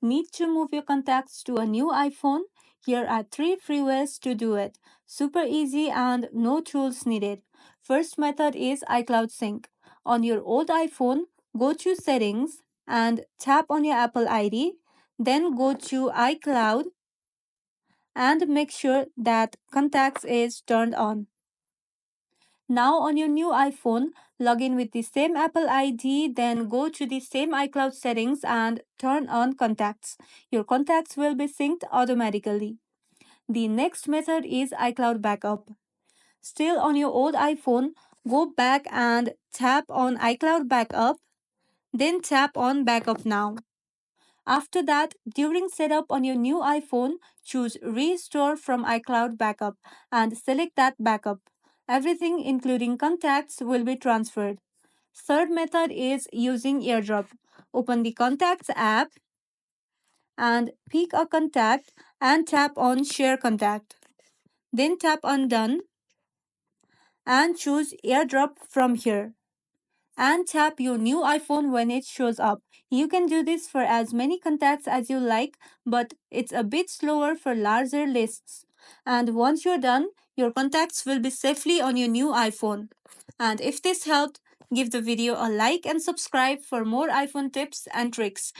Need to move your contacts to a new iPhone? Here are 3 free ways to do it. Super easy and no tools needed. First method is iCloud Sync. On your old iPhone, go to Settings and tap on your Apple ID. Then go to iCloud and make sure that Contacts is turned on. Now on your new iPhone, log in with the same Apple ID, then go to the same iCloud settings and turn on contacts. Your contacts will be synced automatically. The next method is iCloud backup. Still on your old iPhone, go back and tap on iCloud backup, then tap on backup now. After that, during setup on your new iPhone, choose Restore from iCloud Backup and select that backup. Everything, including contacts, will be transferred. Third method is using AirDrop. Open the Contacts app and pick a contact and tap on Share Contact. Then tap on Done and choose AirDrop from here, and tap your new iPhone when it shows up. You can do this for as many contacts as you like, but it's a bit slower for larger lists. And once you're done, your contacts will be safely on your new iPhone. And if this helped, give the video a like and subscribe for more iPhone tips and tricks.